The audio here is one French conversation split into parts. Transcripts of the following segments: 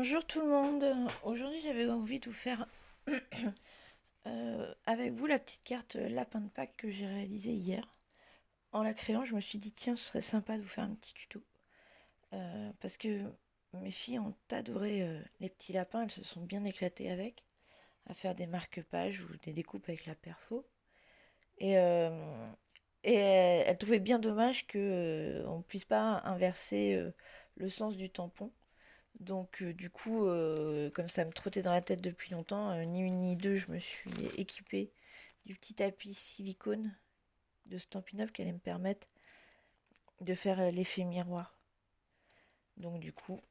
Bonjour tout le monde. Aujourd'hui j'avais envie de vous faire avec vous la petite carte lapin de Pâques que j'ai réalisée hier. En la créant, je me suis dit tiens, ce serait sympa de vous faire un petit tuto. Parce que mes filles ont adoré les petits lapins, elles se sont bien éclatées avec, à faire des marque-pages ou des découpes avec la perfo. Et, euh, et elles trouvaient bien dommage qu'on ne puisse pas inverser le sens du tampon. Donc du coup, comme ça me trottait dans la tête depuis longtemps, ni une ni deux, je me suis équipée du petit tapis silicone de Stampin' Up qui allait me permettre de faire l'effet miroir. Donc du coup,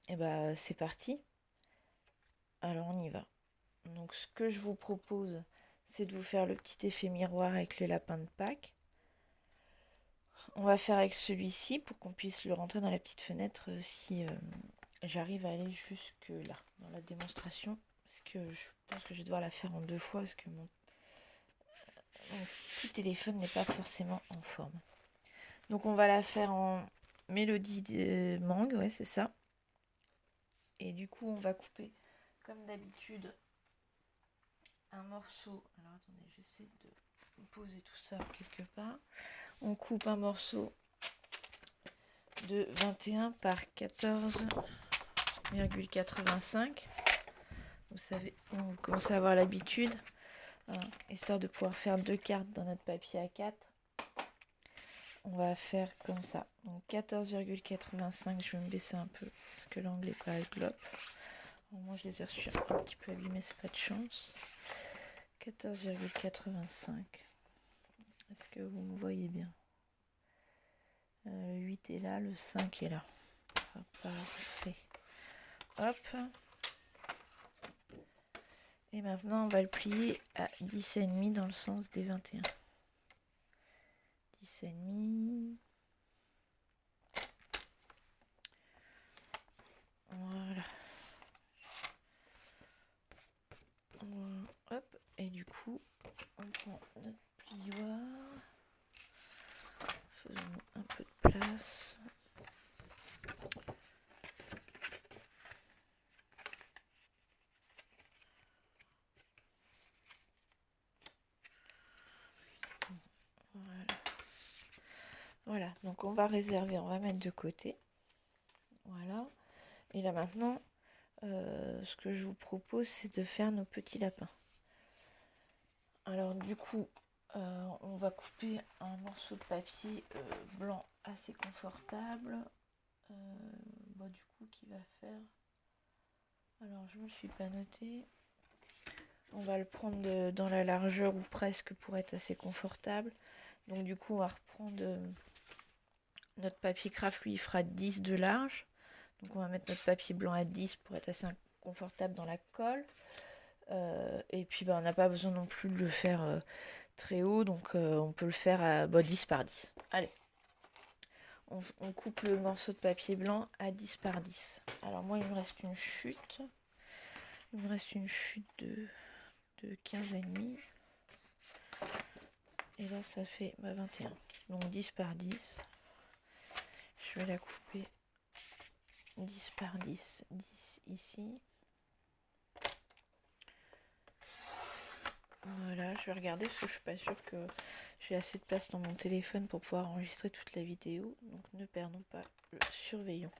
c'est parti. Alors on y va. Donc ce que je vous propose, c'est de vous faire le petit effet miroir avec le lapin de Pâques. On va faire avec celui-ci pour qu'on puisse le rentrer dans la petite fenêtre si j'arrive à aller jusque là dans la démonstration. Parce que je pense que je vais devoir la faire en 2 fois parce que mon petit téléphone n'est pas forcément en forme. Donc on va la faire en mélodie de mangue, ouais c'est ça. Et du coup on va couper comme d'habitude un morceau. Alors attendez, j'essaie de poser tout ça quelque part. On coupe un morceau de 21 par 14,85. Vous savez, on commence à avoir l'habitude. Histoire de pouvoir faire 2 cartes dans notre papier A4. On va faire comme ça. Donc 14,85, je vais me baisser un peu parce que l'angle n'est pas glop. Moi je les ai reçus un petit peu abîmés, c'est pas de chance. 14,85. Est-ce que vous me voyez bien? Le 8 est là, le 5 est là. Parfait. Hop. Et maintenant on va le plier à 10,5 dans le sens des 21. 10,5. Voilà. Hop. Et du coup, on prend notre plioir. Faisons un peu de place. Voilà, donc on va réserver, on va mettre de côté. Voilà. Et là maintenant, ce que je vous propose, c'est de faire nos petits lapins. Alors du coup, on va couper un morceau de papier blanc assez confortable. Du coup, qui va faire... Alors, je me suis pas noté. On va le prendre dans la largeur ou presque pour être assez confortable. Donc du coup, on va reprendre notre papier craft, lui, il fera 10 de large. Donc on va mettre notre papier blanc à 10 pour être assez confortable dans la colle. Et puis on n'a pas besoin non plus de le faire très haut, donc on peut le faire à 10 par 10. Allez, on coupe le morceau de papier blanc à 10 par 10. Alors moi, il me reste une chute. Il me reste une chute de 15,5. Et là, ça fait 21. Donc 10 par 10. Je vais la couper 10 par 10. 10 ici. Voilà, je vais regarder parce que je suis pas sûre que j'ai assez de place dans mon téléphone pour pouvoir enregistrer toute la vidéo. Donc ne perdons pas le surveillon.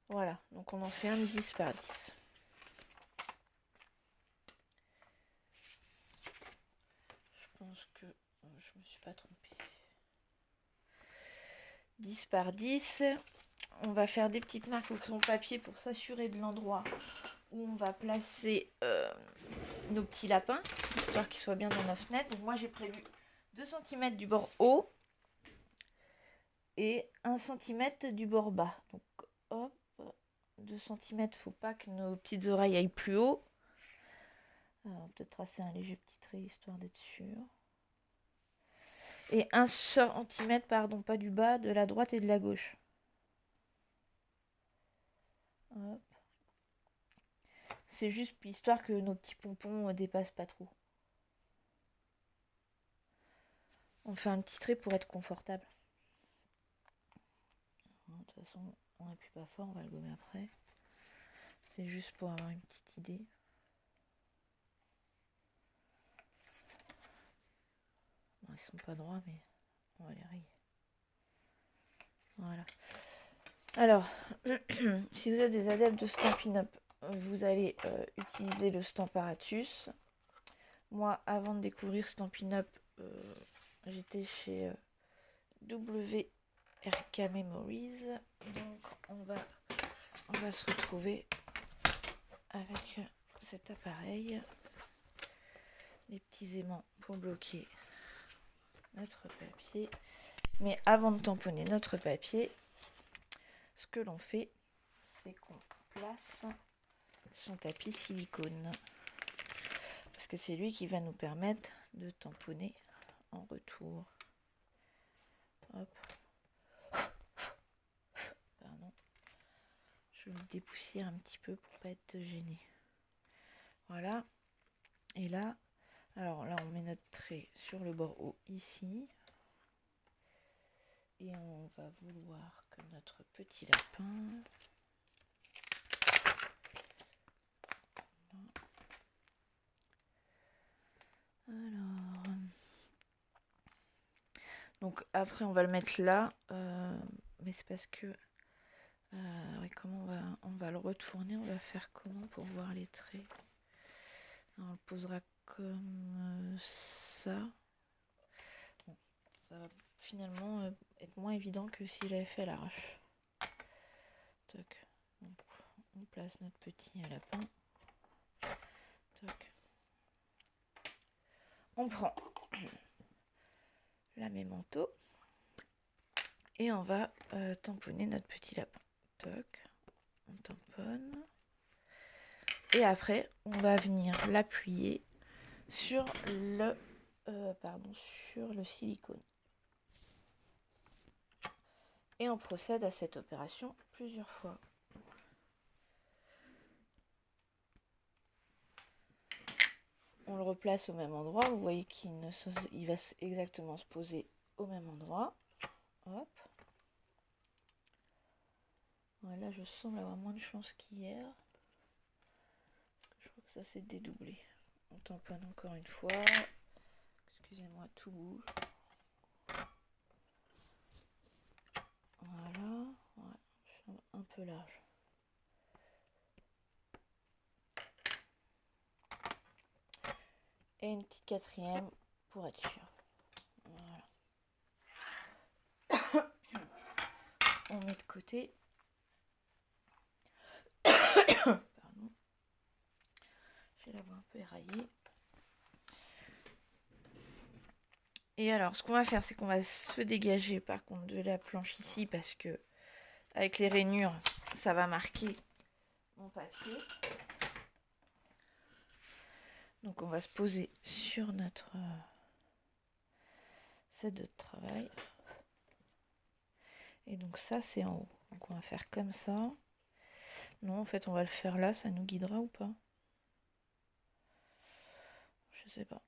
Voilà, donc on en fait un de 10 par 10. Je pense que je me suis pas trompée. 10 par 10. On va faire des petites marques au crayon papier pour s'assurer de l'endroit où on va placer nos petits lapins, histoire qu'ils soient bien dans nos fenêtres. Donc moi j'ai prévu 2 cm du bord haut et 1 cm du bord bas. Donc hop, 2 cm, faut pas que nos petites oreilles aillent plus haut. Alors, on va peut-être tracer un léger petit trait histoire d'être sûr. Et 1 cm, pardon, pas du bas, de la droite et de la gauche. Hop. C'est juste histoire que nos petits pompons dépassent pas trop. On fait un petit trait pour être confortable. De toute façon, on n'appuie pas fort, on va le gommer après. C'est juste pour avoir une petite idée. Bon, ils sont pas droits, mais on va les rayer. Voilà. Alors, si vous êtes des adeptes de Stampin' Up, vous allez utiliser le Stamparatus. Moi, avant de découvrir Stampin' Up, j'étais chez WRK Memories. Donc, on va se retrouver avec cet appareil. Les petits aimants pour bloquer notre papier. Mais avant de tamponner notre papier, ce que l'on fait, c'est qu'on place son tapis silicone. Parce que c'est lui qui va nous permettre de tamponner en retour. Hop. Pardon. Je le dépoussière un petit peu pour pas être gêné. Voilà. Et là, alors là, on met notre trait sur le bord haut ici. Et on va vouloir que notre petit lapin... Alors... Donc après, on va le mettre là. Mais c'est parce que... oui, comment on va le retourner? On va faire comment pour voir les traits? Alors, on le posera comme ça. Bon, ça va finalement être moins évident que s'il avait fait à l'arrache. Toc. Donc, on place notre petit lapin. Toc. On prend la mémento et on va tamponner notre petit lapin. Toc. On tamponne. Et après, on va venir l'appuyer sur le silicone. Et on procède à cette opération plusieurs fois. On le replace au même endroit. Vous voyez qu'il va exactement se poser au même endroit. Hop. Voilà, je semble avoir moins de chance qu'hier. Je crois que ça s'est dédoublé. On tamponne encore une fois. Excusez-moi, tout bouge. Voilà. Ouais, je suis un peu large. Et une petite quatrième pour être sûr. Voilà. On met de côté. Pardon. J'ai la voix un peu éraillée. Et alors, ce qu'on va faire, c'est qu'on va se dégager par contre de la planche ici parce que avec les rainures, ça va marquer mon papier. Donc, on va se poser sur notre set de travail. Et donc, ça, c'est en haut. Donc, on va faire comme ça. Non, en fait, on va le faire là. Ça nous guidera ou pas? Je sais pas.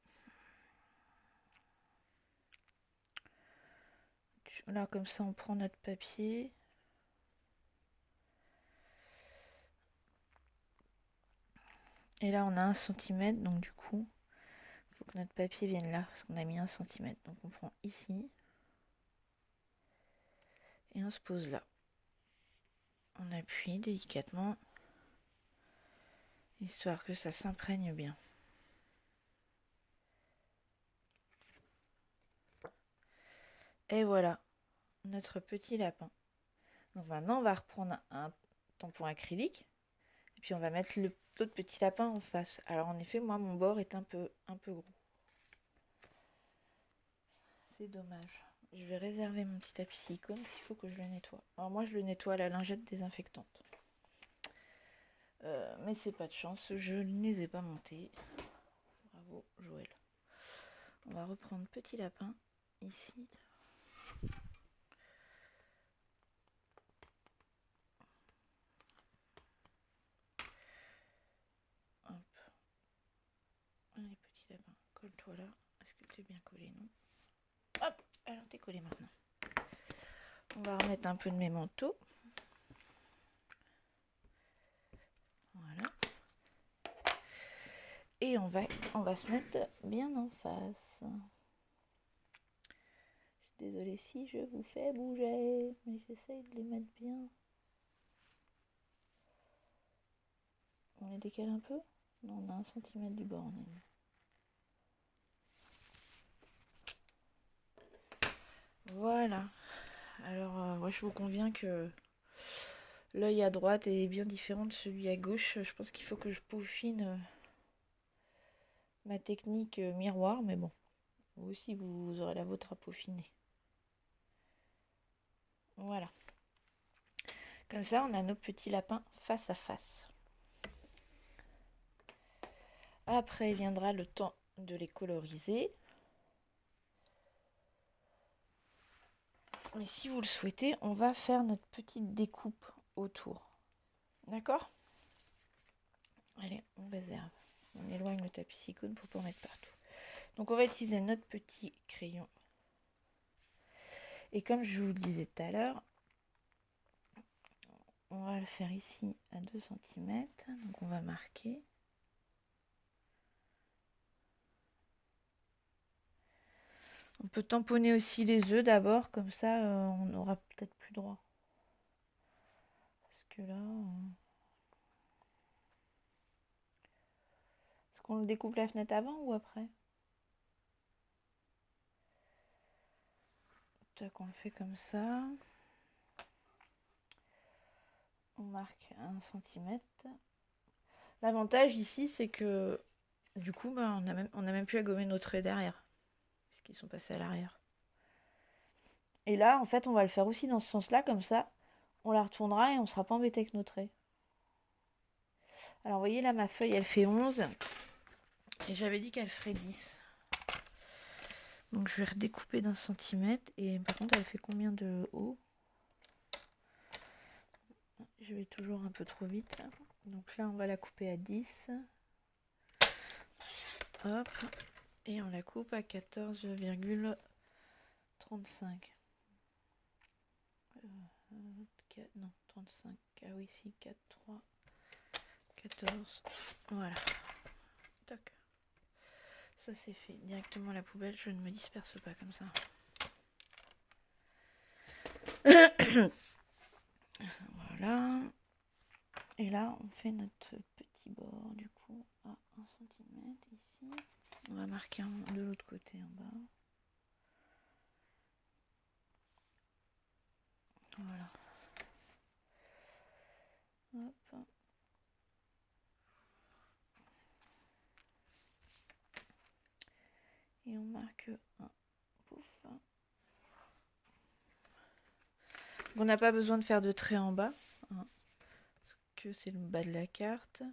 Là, comme ça, on prend notre papier. Et là, on a 1 cm. Donc, du coup, il faut que notre papier vienne là. Parce qu'on a mis 1 cm. Donc, on prend ici. Et on se pose là. On appuie délicatement. Histoire que ça s'imprègne bien. Et voilà. Notre petit lapin. Donc maintenant, on va reprendre un tampon acrylique. Et puis, on va mettre l'autre petit lapin en face. Alors, en effet, moi, mon bord est un peu gros. C'est dommage. Je vais réserver mon petit tapis silicone s'il faut que je le nettoie. Alors, moi, je le nettoie à la lingette désinfectante. Mais c'est pas de chance, je ne les ai pas montés. Bravo, Joël. On va reprendre petit lapin ici. Allez, petit lapin, colle-toi là. Est-ce que tu es bien collé? Non. Hop, alors t'es collé maintenant. On va remettre un peu de mes manteaux. Et on va se mettre bien en face. Je suis désolée si je vous fais bouger, mais j'essaye de les mettre bien. On les décale un peu? Non, on a 1 cm du bord. Voilà. Alors, moi, je vous conviens que l'œil à droite est bien différent de celui à gauche. Je pense qu'il faut que je peaufine ma technique miroir, mais bon, vous aussi, vous aurez la vôtre à peaufiner. Voilà. Comme ça, on a nos petits lapins face à face. Après, viendra le temps de les coloriser. Mais si vous le souhaitez, on va faire notre petite découpe autour. D'accord? Allez, on réserve. On éloigne le tapis silicone pour pas en mettre partout. Donc on va utiliser notre petit crayon. Et comme je vous le disais tout à l'heure, on va le faire ici à 2 cm. Donc on va marquer. On peut tamponner aussi les œufs d'abord, comme ça on aura peut-être plus droit. Parce que là... Est-ce qu'on le découpe la fenêtre avant ou après? Tac, on le fait comme ça. On marque 1 cm. L'avantage ici, c'est que du coup, on a même plus à gommer nos traits derrière, puisqu'ils sont passés à l'arrière. Et là, en fait, on va le faire aussi dans ce sens-là, comme ça, on la retournera et on ne sera pas embêté avec nos traits. Alors, vous voyez, là, ma feuille, elle fait 11. Et j'avais dit qu'elle ferait 10. Donc, je vais redécouper d'1 cm. Et par contre, elle fait combien de haut? Je vais toujours un peu trop vite, là. Donc là, on va la couper à 10. Hop. Et on la coupe à 14,35. Non, 35. Ah oui, si, 4, 3, 14. Voilà. Toc. Ça, c'est fait. Directement à la poubelle, je ne me disperse pas comme ça. Voilà. Et là, on fait notre petit bord, du coup, à 1 cm ici. On va marquer de l'autre côté en bas. Voilà. Hop. Et on marque un. Pouf. On n'a pas besoin de faire de trait en bas, hein, parce que c'est le bas de la carte.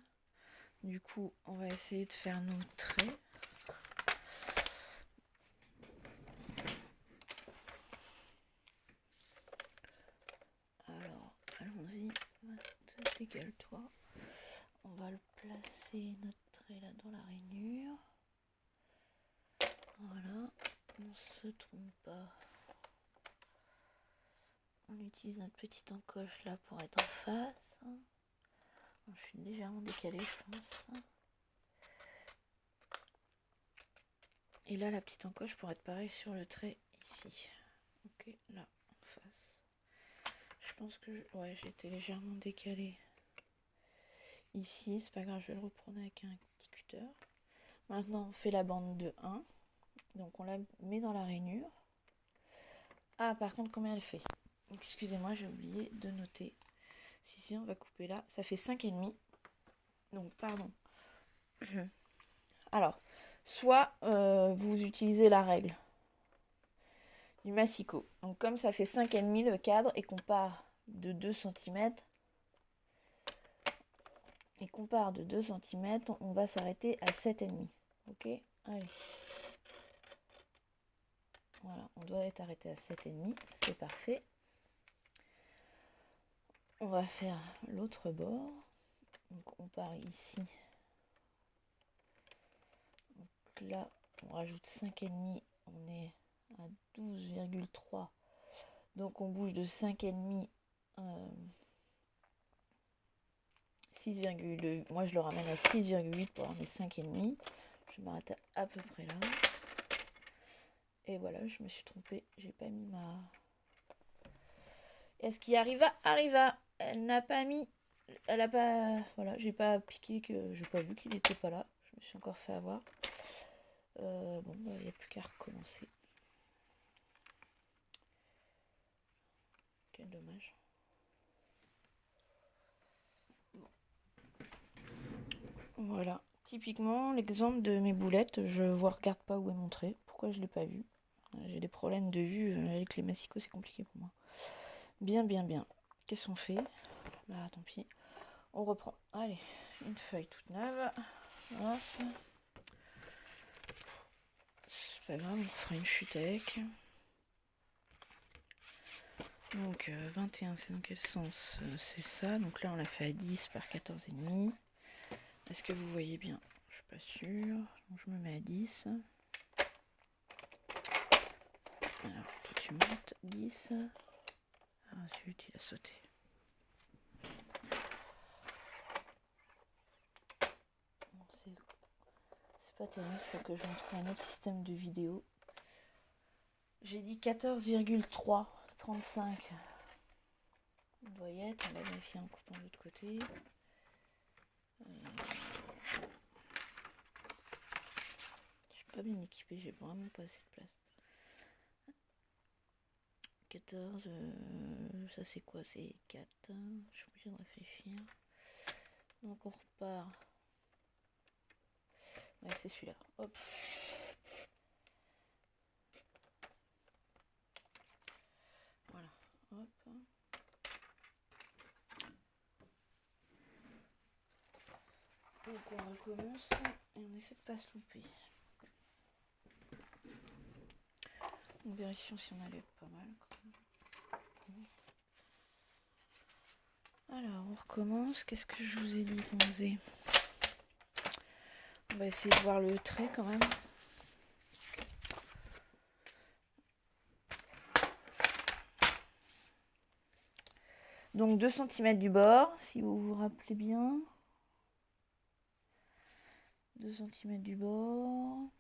Du coup, on va essayer de faire nos traits. Alors, allons-y. Décale-toi. On va le placer, notre trait là dans la rainure. Voilà. On se trompe pas. On utilise notre petite encoche là pour être en face. Je suis légèrement décalée, je pense. Et là, la petite encoche pour être pareil sur le trait ici. Ok, là, en face. Je pense que ouais, j'ai été légèrement décalée ici. C'est pas grave, je vais le reprendre avec un petit cutter. Maintenant, on fait la bande de 1. Donc, on la met dans la rainure. Ah, par contre, combien elle fait? Excusez-moi, j'ai oublié de noter. Si, on va couper là. Ça fait 5,5. Donc, pardon. Alors, soit vous utilisez la règle du massicot. Donc, comme ça fait 5,5 le cadre et qu'on part de 2 cm, on va s'arrêter à 7,5. Ok? Allez. Voilà, on doit être arrêté à 7,5. C'est parfait. On va faire l'autre bord. Donc, on part ici. Donc là, on rajoute 5,5. On est à 12,3. Donc, on bouge de 5,5. 6,2. Moi, je le ramène à 6,8 pour avoir mes 5,5. Je m'arrête à peu près là. Et voilà, je me suis trompée. J'ai pas mis ma... Et ce qui arriva. Elle n'a pas mis... Elle a pas... Voilà, j'ai pas piqué, que j'ai pas vu qu'il était pas là. Je me suis encore fait avoir. Bon, bah, il n'y a plus qu'à recommencer. Quel dommage. Voilà, typiquement l'exemple de mes boulettes, je ne regarde pas où est mon trait. Pourquoi je ne l'ai pas vu? J'ai des problèmes de vue, avec les massicots c'est compliqué pour moi. Bien. Qu'est-ce qu'on fait? Bah tant pis. On reprend. Allez, une feuille toute neuve. Hop. C'est pas grave, on fera une chute avec. Donc 21, c'est dans quel sens? C'est ça. Donc là on l'a fait à 10 par 14,5. Est-ce que vous voyez bien? Je suis pas sûre. Donc je me mets à 10. Alors, toi tu montes 10. Ah zut, il a sauté. Bon, c'est pas terrible, il faut que je montre un autre système de vidéo. J'ai dit 14,335. Une doyette, on va vérifier en coupant de l'autre côté. Je suis pas bien équipée, j'ai vraiment pas assez de place. 14, ça c'est quoi? C'est 4. Je suis obligée de réfléchir. Donc on repart. Ouais, c'est celui-là. Hop. Voilà. Hop. Donc on recommence et on essaie de pas se louper. Donc vérifions si on allait pas mal. Alors on recommence. Qu'est-ce que je vous ai dit qu'on faisait? On va essayer de voir le trait quand même. Donc 2 cm du bord, si vous vous rappelez bien. 2 cm du bord.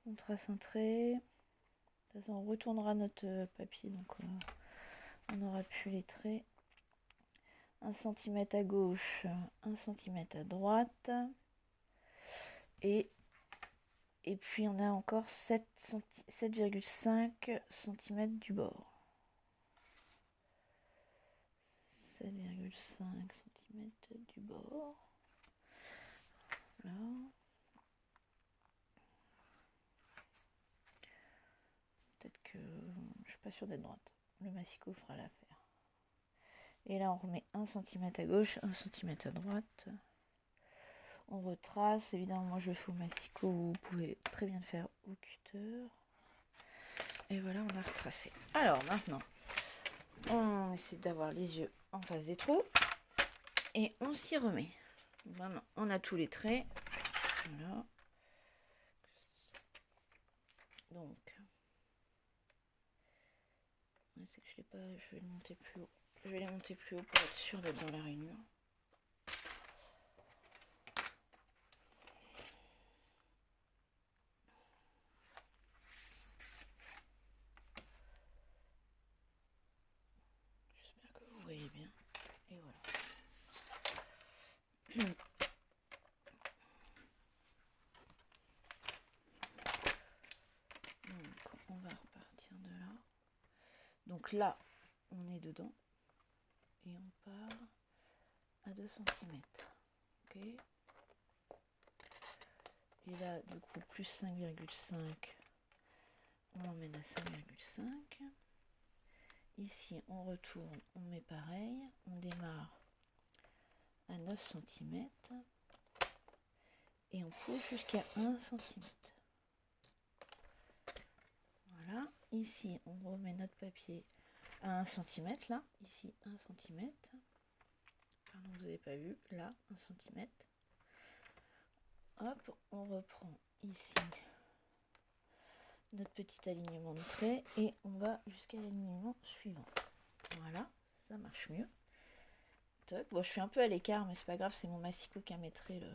On trace un trait. De toute façon, on retournera notre papier, donc on aura plus les traits. 1 cm à gauche, 1 cm à droite. Et puis on a encore 7,5 cm du bord. 7,5 cm du bord. Là. Peut-être que je suis pas sûre d'être droite. Le massicot fera l'affaire. Et là on remet 1 cm à gauche, 1 cm à droite. On retrace. Évidemment, moi je le fais au massicot. Vous pouvez très bien le faire au cutter. Et voilà, on a retracé. Alors maintenant, on essaie d'avoir les yeux en face des trous. Et on s'y remet. Maintenant, on a tous les traits. Voilà. Donc, c'est que je l'ai pas. Je vais le monter plus haut. Je vais les monter plus haut pour être sûr d'être dans la rainure. J'espère que vous voyez bien. Et voilà. Donc, on va repartir de là. Donc là, on est dedans. Et on part à 2 cm. Ok. Et là, du coup, plus 5,5. On l'emmène à 5,5. Ici, on retourne, on met pareil. On démarre à 9 cm. Et on pousse jusqu'à 1 cm. Voilà. Ici, on remet notre papier à 1 cm. Là, ici, 1 cm. Pardon, vous n'avez pas vu. Là, 1 cm. Hop, on reprend ici notre petit alignement de traits et on va jusqu'à l'alignement suivant. Voilà, ça marche mieux. toc. Bon, je suis un peu à l'écart, mais c'est pas grave, c'est mon massicot qui a mettré le...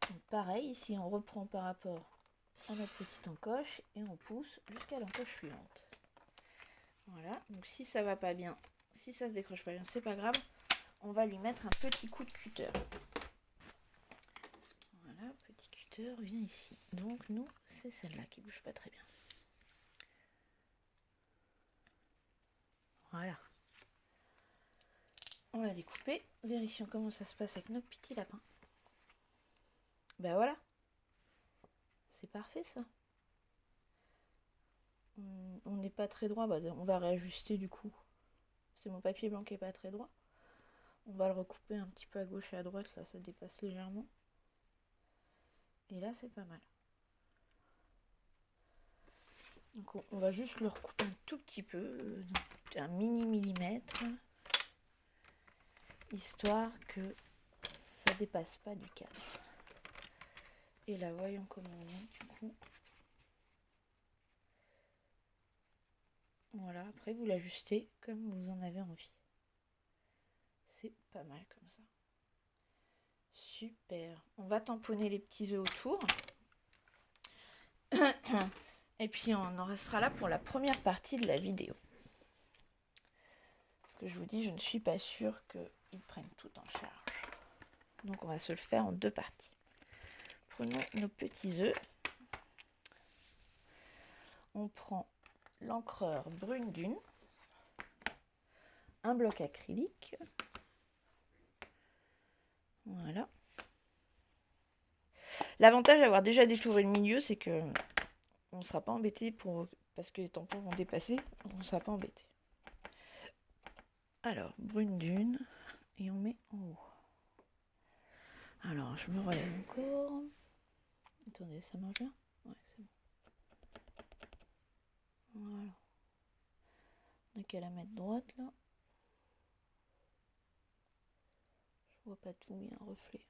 Donc pareil, ici on reprend par rapport à notre petite encoche et on pousse jusqu'à l'encoche suivante. Voilà, donc si ça va pas bien, si ça se décroche pas bien, c'est pas grave. On va lui mettre un petit coup de cutter. Voilà, petit cutter, viens ici. Donc nous, c'est celle-là qui bouge pas très bien. Voilà. On l'a découpé. Vérifions comment ça se passe avec nos petits lapins. Ben voilà. C'est parfait ça. On n'est pas très droit. Bah, on va réajuster du coup. C'est mon papier blanc qui n'est pas très droit. On va le recouper un petit peu à gauche et à droite. Là, ça dépasse légèrement. Et là, c'est pas mal. Donc on va juste le recouper un tout petit peu. Un mini millimètre. Histoire que ça dépasse pas du cadre. Et là, voyons comment on est du coup. Voilà, après vous l'ajustez comme vous en avez envie. C'est pas mal comme ça. Super. On va tamponner les petits œufs autour. Et puis on en restera là pour la première partie de la vidéo. Parce que je vous dis, je ne suis pas sûre qu'ils prennent tout en charge. Donc on va se le faire en deux parties. Prenons nos petits œufs. On prend l'encreur brune dune, un bloc acrylique, voilà. L'avantage d'avoir déjà détouré le milieu, c'est que on ne sera pas embêté parce que les tampons vont dépasser, on ne sera pas embêté. Alors, brune dune, et on met en haut. Alors, je me relève encore. Attendez, ça marche bien? Ouais, c'est bon. Voilà. On n'a qu'à la mettre droite, là. Je vois pas tout, il y a un reflet.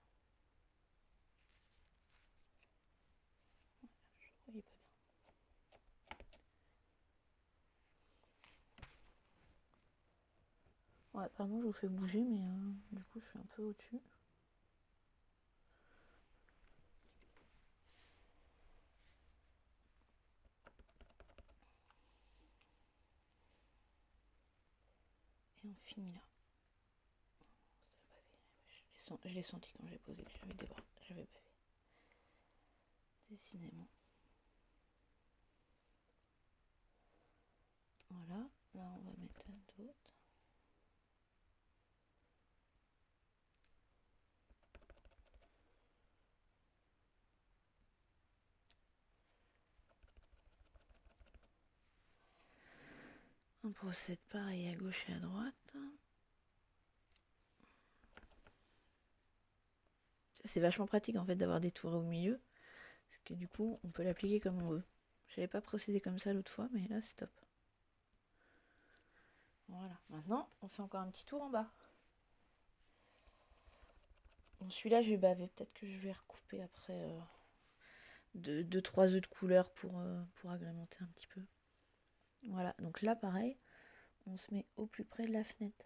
Je voyais pas bien. Ouais, pardon, je vous fais bouger, mais du coup, je suis un peu au-dessus. Et on finit là. Je l'ai senti quand j'ai posé, j'avais des bras, j'avais bavé. Décidément. Voilà, là on va mettre d'autres. On procède pareil à gauche et à droite. C'est vachement pratique en fait d'avoir des tours au milieu. Parce que du coup, on peut l'appliquer comme on veut. J'avais pas procédé comme ça l'autre fois, mais là c'est top. Voilà, maintenant on fait encore un petit tour en bas. Bon, celui-là je vais baver, peut-être que je vais recouper après 2-3 œufs de couleur pour agrémenter un petit peu. Voilà, donc là pareil, on se met au plus près de la fenêtre.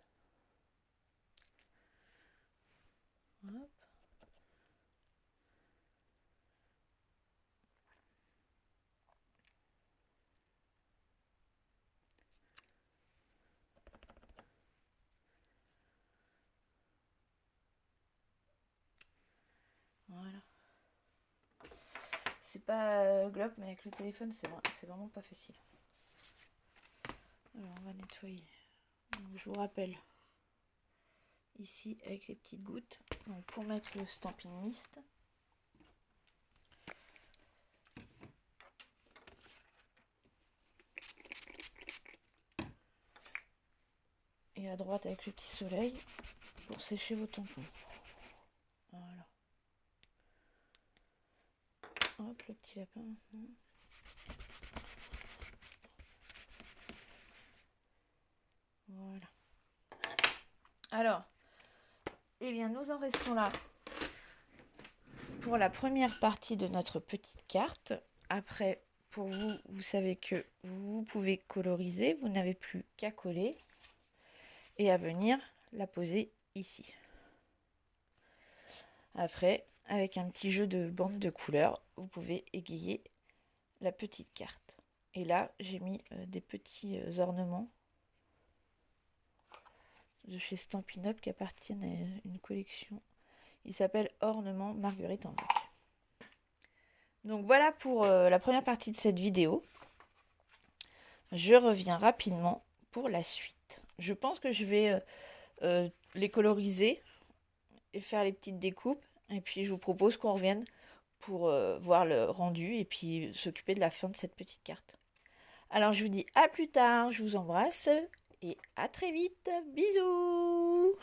Hop. Voilà. C'est pas glop, mais avec le téléphone, c'est vraiment pas facile. Alors, on va nettoyer. Donc, je vous rappelle, ici, avec les petites gouttes, donc, pour mettre le Stampin' Mist. Et à droite, avec le petit soleil, pour sécher vos tampons. Voilà. Hop, le petit lapin maintenant. Voilà. Alors, eh bien, nous en restons là pour la première partie de notre petite carte. Après, pour vous, vous savez que vous pouvez coloriser, vous n'avez plus qu'à coller et à venir la poser ici. Après, avec un petit jeu de bandes de couleurs, vous pouvez égayer la petite carte. Et là, j'ai mis des petits ornements de chez Stampin' Up qui appartiennent à une collection. Il s'appelle Ornement Marguerite en Vrac. Donc voilà pour la première partie de cette vidéo. Je reviens rapidement pour la suite. Je pense que je vais les coloriser et faire les petites découpes. Et puis je vous propose qu'on revienne pour voir le rendu et puis s'occuper de la fin de cette petite carte. Alors je vous dis à plus tard, je vous embrasse et à très vite. Bisous!